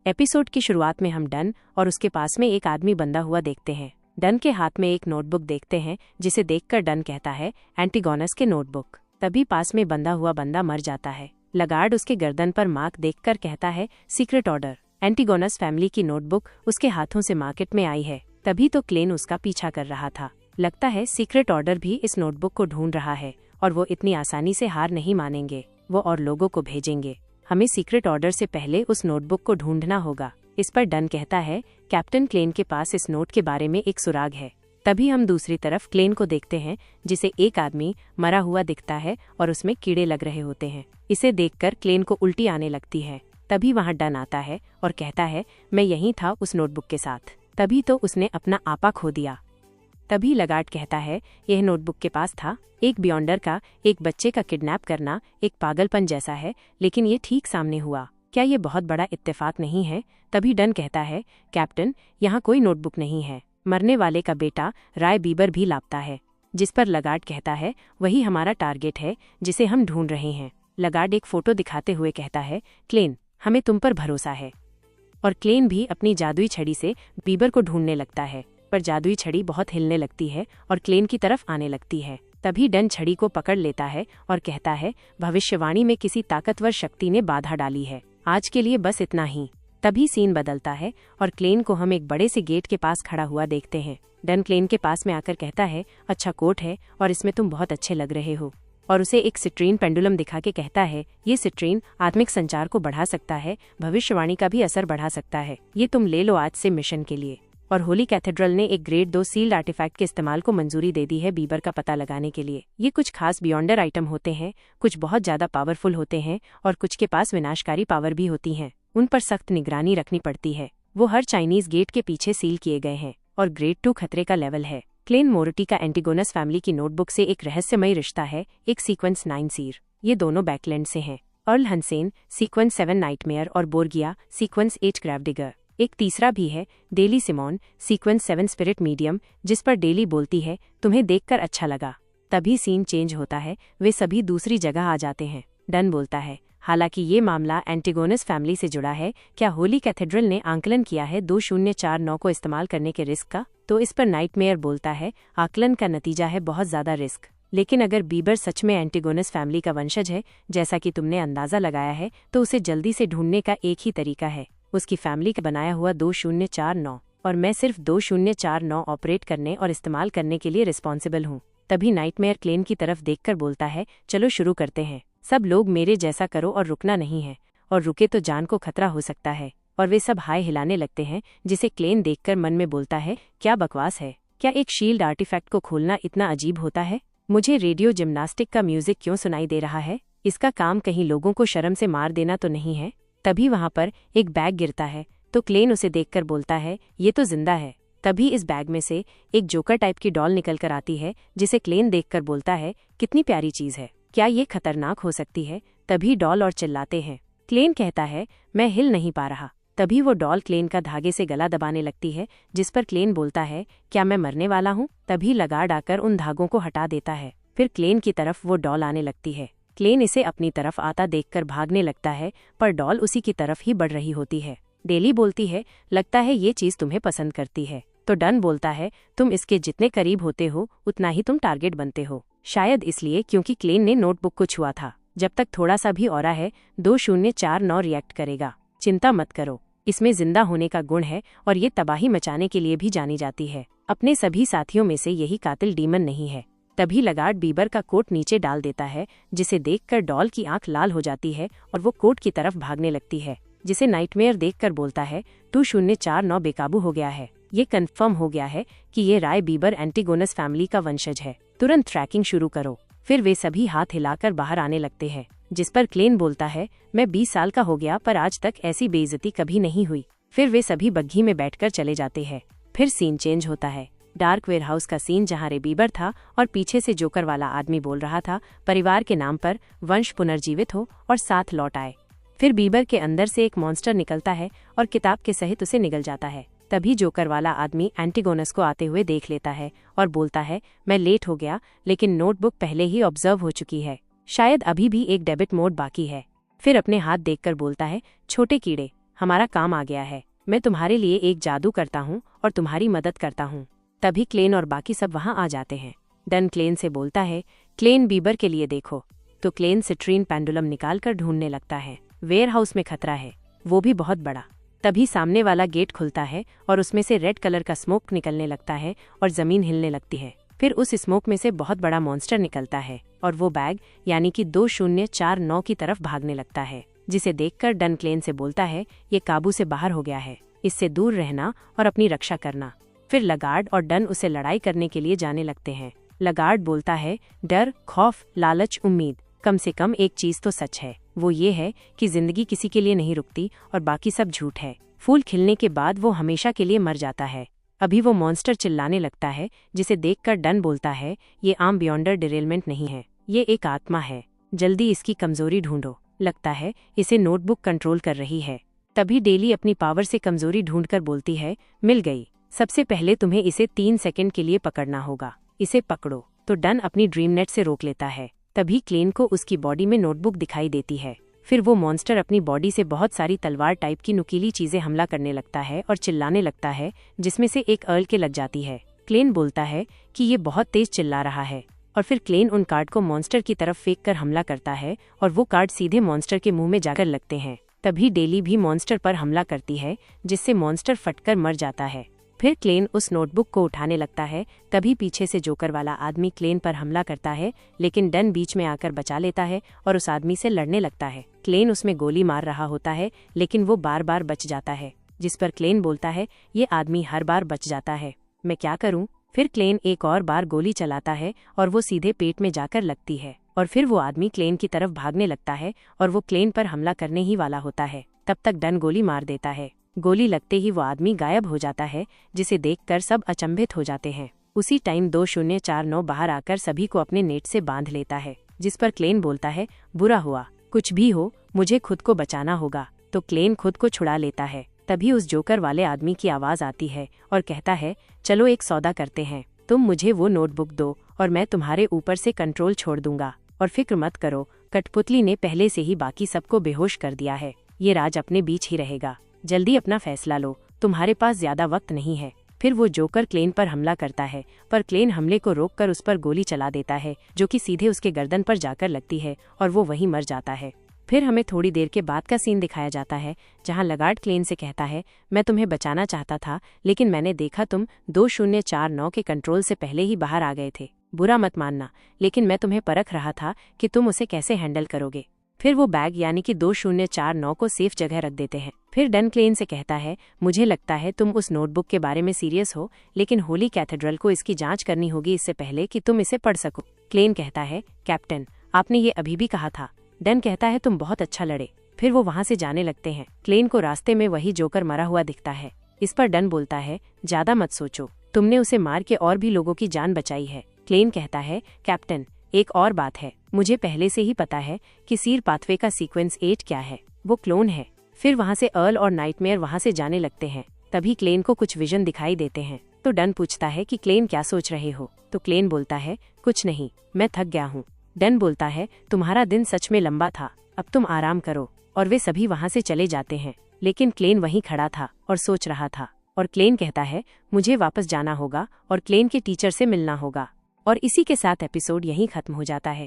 Episode की शुरुआत में हम डन और उसके पास में एक आदमी बंधा हुआ देखते हैं। डन के हाथ में एक नोटबुक देखते हैं, जिसे देखकर डन कहता है, एंटीगोनस के नोटबुक। तभी पास में बंधा हुआ बंदा मर जाता है। लगार्ड उसके गर्दन पर मार्क देखकर कहता है, सीक्रेट ऑर्डर। एंटीगोनस फैमिली की नोटबुक उसके हाथों से मार्केट में आई है। तभी तो क्लेन उसका पीछा कर रहा था। लगता है सीक्रेट ऑर्डर भी इस नोटबुक को ढूंढ रहा है और वो इतनी आसानी से हार नहीं मानेंगे। वो और लोगों को भेजेंगे। हमें सीक्रेट ऑर्डर से पहले उस नोटबुक को ढूंढना होगा। इस पर डन कहता है, कैप्टन क्लेन के पास इस नोट के बारे में एक सुराग है। तभी हम दूसरी तरफ क्लेन को देखते हैं, जिसे एक आदमी मरा हुआ दिखता है और उसमें कीड़े लग रहे होते हैं। इसे देखकर क्लेन को उल्टी आने लगती है। तभी वहां डन आता है और कहता है, मैं यहीं था उस नोटबुक के साथ। तभी तो उसने अपना आपा खो दिया। तभी लगार्ड कहता है, यह नोटबुक के पास था। एक बियॉन्डर का एक बच्चे का किडनैप करना एक पागलपन जैसा है, लेकिन ये ठीक सामने हुआ। क्या ये बहुत बड़ा इत्तेफाक नहीं है? तभी डन कहता है, कैप्टन, यहाँ कोई नोटबुक नहीं है। मरने वाले का बेटा राय बीबर भी लापता है। जिस पर लगार्ड कहता है, वही हमारा टारगेट है जिसे हम ढूंढ रहे हैं। लगार्ड एक फोटो दिखाते हुए कहता है, क्लेन, हमें तुम पर भरोसा है। और क्लेन भी अपनी जादुई छड़ी से बीबर को ढूंढने लगता है, पर जादुई छड़ी बहुत हिलने लगती है और क्लेन की तरफ आने लगती है। तभी डन छड़ी को पकड़ लेता है और कहता है, भविष्यवाणी में किसी ताकतवर शक्ति ने बाधा डाली है। आज के लिए बस इतना ही। तभी सीन बदलता है और क्लेन को हम एक बड़े से गेट के पास खड़ा हुआ देखते हैं। डन क्लेन के पास में आकर कहता है, अच्छा कोट है और इसमें तुम बहुत अच्छे लग रहे हो। और उसे एक सिट्रीन पेंडुलम दिखा के कहता है, ये सिट्रीन आत्मिक संचार को बढ़ा सकता है, भविष्यवाणी का भी असर बढ़ा सकता है। ये तुम ले लो आज से मिशन के लिए। और होली कैथेड्रल ने एक ग्रेड 2 सील्ड आर्टिफैक्ट के इस्तेमाल को मंजूरी दे दी है बीबर का पता लगाने के लिए। ये कुछ खास बियॉन्डर आइटम होते हैं, कुछ बहुत ज्यादा पावरफुल होते हैं और कुछ के पास विनाशकारी पावर भी होती हैं। उन पर सख्त निगरानी रखनी पड़ती है। वो हर चाइनीज गेट के पीछे सील किए गए हैं और ग्रेड 2 खतरे का लेवल है। क्लेन मोरिटी का एंटीगोनस फैमिली की नोटबुक से एक रहस्यमयी रिश्ता है, एक सीक्वेंस 9 सीर। ये दोनों बैकलैंड से हैं। अर्ल हंसेन, सीक्वेंस 7 नाइटमेयर और बोर्गिया, सीक्वेंस 8 ग्रैवडिगर। एक तीसरा भी है, Daly Simone, sequence 7 spirit medium, जिस पर डेली बोलती है, तुम्हें देखकर अच्छा लगा। तभी सीन चेंज होता है। वे सभी दूसरी जगह आ जाते हैं। डन बोलता है, हालांकि ये मामला एंटीगोनस फैमिली से जुड़ा है, क्या होली कैथेड्रल ने आंकलन किया है 2049 को इस्तेमाल करने के रिस्क का? तो इस पर नाइटमेयर बोलता है, आकलन का नतीजा है बहुत ज्यादा रिस्क। लेकिन अगर बीबर सच में एंटीगोनस फैमिली का वंशज है, जैसा कि तुमने अंदाजा लगाया है, तो उसे जल्दी से ढूंढने का एक ही तरीका है, उसकी फैमिली का बनाया हुआ 2049, और मैं सिर्फ 2049 ऑपरेट करने और इस्तेमाल करने के लिए रिस्पॉन्सिबल हूँ। तभी नाइटमेयर क्लेन की तरफ देखकर बोलता है, चलो शुरू करते हैं। सब लोग मेरे जैसा करो और रुकना नहीं है, और रुके तो जान को खतरा हो सकता है। और वे सब हाय हिलाने लगते हैं, जिसे क्लेन देखकर मन में बोलता है, क्या बकवास है। क्या एक शील्ड आर्टिफैक्ट को खोलना इतना अजीब होता है? मुझे रेडियो जिम्नास्टिक का म्यूजिक क्यों सुनाई दे रहा है? इसका काम कहीं लोगों को शर्म से मार देना तो नहीं है? तभी वहां पर एक बैग गिरता है, तो क्लेन उसे देखकर बोलता है, ये तो जिंदा है। तभी इस बैग में से एक जोकर टाइप की डॉल निकल कर आती है, जिसे क्लेन देखकर बोलता है, कितनी प्यारी चीज है, क्या ये खतरनाक हो सकती है? तभी डॉल और चिल्लाते हैं। क्लेन कहता है, मैं हिल नहीं पा रहा। तभी वो डॉल क्लेन का धागे से गला दबाने लगती है, जिस पर क्लेन बोलता है, क्या मैं मरने वाला हूँ? तभी लगार्ड आकर उन धागों को हटा देता है। फिर क्लेन की तरफ वो डॉल आने लगती है। क्लेन इसे अपनी तरफ आता देखकर भागने लगता है, पर डॉल उसी की तरफ ही बढ़ रही होती है। डेली बोलती है, लगता है ये चीज तुम्हें पसंद करती है। तो डन बोलता है, तुम इसके जितने करीब होते हो उतना ही तुम टारगेट बनते हो। शायद इसलिए क्योंकि क्लेन ने नोटबुक को छुआ था। जब तक थोड़ा सा भी औरा है, 2049 रिएक्ट करेगा। चिंता मत करो, इसमें जिंदा होने का गुण है और ये तबाही मचाने के लिए भी जानी जाती है। अपने सभी साथियों में से यही कातिल डीमन नहीं है। तभी लगार्ड बीबर का कोट नीचे डाल देता है, जिसे देखकर डॉल की आंख लाल हो जाती है और वो कोट की तरफ भागने लगती है, जिसे नाइटमेयर देखकर बोलता है, 2049 बेकाबू हो गया है। ये कंफर्म हो गया है कि ये राय बीबर एंटीगोनस फैमिली का वंशज है। तुरंत ट्रैकिंग शुरू करो। फिर वे सभी हाथ हिलाकर बाहर आने लगते हैं, जिस पर क्लेन बोलता है, मैं 20 साल का हो गया पर आज तक ऐसी बेइज्जती कभी नहीं हुई। फिर वे सभी बग्घी में बैठकर चले जाते हैं। फिर सीन चेंज होता है। डार्क वेयरहाउस का सीन, जहां रे बीबर था और पीछे से जोकर वाला आदमी बोल रहा था, परिवार के नाम पर वंश पुनर्जीवित हो और साथ लौट आए। फिर बीबर के अंदर से एक मॉन्स्टर निकलता है और किताब के सहित उसे निगल जाता है। तभी जोकर वाला आदमी एंटीगोनस को आते हुए देख लेता है और बोलता है, मैं लेट हो गया, लेकिन नोटबुक पहले ही ऑब्जर्व हो चुकी है, शायद अभी भी एक डेबिट मोड बाकी है। फिर अपने हाथ देखकर बोलता है, छोटे कीड़े, हमारा काम आ गया है। मैं तुम्हारे लिए एक जादू करता हूँ और तुम्हारी मदद करता हूँ। तभी क्लेन और बाकी सब वहाँ आ जाते हैं। डन क्लेन से बोलता है, क्लेन बीबर के लिए देखो। तो क्लेन सिट्रीन पेंडुलम निकाल कर ढूंढने लगता है। वेयर हाउस में खतरा है, वो भी बहुत बड़ा। तभी सामने वाला गेट खुलता है और उसमें से रेड कलर का स्मोक निकलने लगता है और जमीन हिलने लगती है। फिर उस स्मोक में से बहुत बड़ा मॉन्स्टर निकलता है और वो बैग यानी कि 2049 की तरफ भागने लगता है, जिसे देखकर डन क्लेन से बोलता है, ये काबू से बाहर हो गया है, इससे दूर रहना और अपनी रक्षा करना। फिर लगार्ड और डन उसे लड़ाई करने के लिए जाने लगते हैं। लगार्ड बोलता है, डर, खौफ, लालच, उम्मीद, कम से कम एक चीज तो सच है, वो ये है कि जिंदगी किसी के लिए नहीं रुकती और बाकी सब झूठ है। फूल खिलने के बाद वो हमेशा के लिए मर जाता है। अभी वो मॉन्स्टर चिल्लाने लगता है, जिसे देखकर डन बोलता है, ये आम बियॉन्डर डिरेलमेंट नहीं है, ये एक आत्मा है, जल्दी इसकी कमजोरी ढूंढो। लगता है इसे नोटबुक कंट्रोल कर रही है। तभी डेली अपनी पावर से कमजोरी ढूंढकर बोलती है, मिल गई। सबसे पहले तुम्हें इसे 3 सेकंड के लिए पकड़ना होगा, इसे पकड़ो। तो डन अपनी ड्रीम नेट से रोक लेता है। तभी क्लेन को उसकी बॉडी में नोटबुक दिखाई देती है। फिर वो मॉन्स्टर अपनी बॉडी से बहुत सारी तलवार टाइप की नुकीली चीजें हमला करने लगता है और चिल्लाने लगता है, जिसमें से एक अर्ल के लग जाती है। क्लेन बोलता है कि ये बहुत तेज चिल्ला रहा है और फिर क्लेन उन कार्ड को मॉन्स्टर की तरफ फेंक कर हमला करता है और वो कार्ड सीधे मॉन्स्टर के मुंह में जाकर लगते हैं। तभी डेली भी मॉन्स्टर पर हमला करती है, जिससे मॉन्स्टर फटकर मर जाता है। फिर क्लेन उस नोटबुक को उठाने लगता है। तभी पीछे से जोकर वाला आदमी क्लेन पर हमला करता है, लेकिन डन बीच में आकर बचा लेता है और उस आदमी से लड़ने लगता है। क्लेन उसमें गोली मार रहा होता है, लेकिन वो बार बार बच जाता है, जिस पर क्लेन बोलता है, ये आदमी हर बार बच जाता है, मैं क्या करूं? फिर क्लेन एक और बार गोली चलाता है और वो सीधे पेट में जाकर लगती है और फिर वो आदमी क्लेन की तरफ भागने लगता है और वो क्लेन पर हमला करने ही वाला होता है। तब तक डन गोली मार देता है। गोली लगते ही वो आदमी गायब हो जाता है, जिसे देखकर सब अचंभित हो जाते हैं। उसी टाइम 2049 बाहर आकर सभी को अपने नेट से बांध लेता है, जिस पर क्लेन बोलता है, बुरा हुआ, कुछ भी हो मुझे खुद को बचाना होगा। तो क्लेन खुद को छुड़ा लेता है। तभी उस जोकर वाले आदमी की आवाज आती है और कहता है, चलो एक सौदा करते हैं, तुम मुझे वो नोटबुक दो और मैं तुम्हारे ऊपर से कंट्रोल छोड़ दूंगा। और फिक्र मत करो, कठपुतली ने पहले से ही बाकी सबको बेहोश कर दिया है, ये राज अपने बीच ही रहेगा, जल्दी अपना फैसला लो, तुम्हारे पास ज्यादा वक्त नहीं है। फिर वो जोकर क्लेन पर हमला करता है, पर क्लेन हमले को रोककर उस पर गोली चला देता है, जो कि सीधे उसके गर्दन पर जाकर लगती है और वो वहीं मर जाता है। फिर हमें थोड़ी देर के बाद का सीन दिखाया जाता है, जहां लगार्ड क्लेन से कहता है, मैं तुम्हें बचाना चाहता था, लेकिन मैंने देखा तुम 2049 के कंट्रोल से पहले ही बाहर आ गए थे। बुरा मत मानना, लेकिन मैं तुम्हें परख रहा था कि तुम उसे कैसे हैंडल करोगे। फिर वो बैग यानी कि 2049 को सेफ जगह रख देते हैं। फिर डन क्लेन से कहता है, मुझे लगता है तुम उस नोटबुक के बारे में सीरियस हो, लेकिन होली कैथेड्रल को इसकी जांच करनी होगी इससे पहले कि तुम इसे पढ़ सको। क्लेन कहता है, कैप्टन आपने ये अभी भी कहा था। डन कहता है, तुम बहुत अच्छा लड़े। फिर वो वहाँ से जाने लगते हैं। क्लेन को रास्ते में वही जोकर मरा हुआ दिखता है। इस पर डन बोलता है, ज्यादा मत सोचो, तुमने उसे मार के और भी लोगों की जान बचाई है। क्लेन कहता है, कैप्टन एक और बात है, मुझे पहले से ही पता है कि सीर पाथवे का सीक्वेंस 8 क्या है, वो क्लोन है। फिर वहाँ से अर्ल और नाइटमेयर वहाँ से जाने लगते हैं। तभी क्लेन को कुछ विजन दिखाई देते हैं। तो डन पूछता है कि क्लेन क्या सोच रहे हो? तो क्लेन बोलता है, कुछ नहीं, मैं थक गया हूँ। डन बोलता है, तुम्हारा दिन सच में लंबा था, अब तुम आराम करो। और वे सभी वहाँ से चले जाते हैं, लेकिन क्लेन वहीं खड़ा था और सोच रहा था। और क्लेन कहता है, मुझे वापस जाना होगा और क्लेन के टीचर से मिलना होगा। और इसी के साथ एपिसोड यहीं खत्म हो जाता है।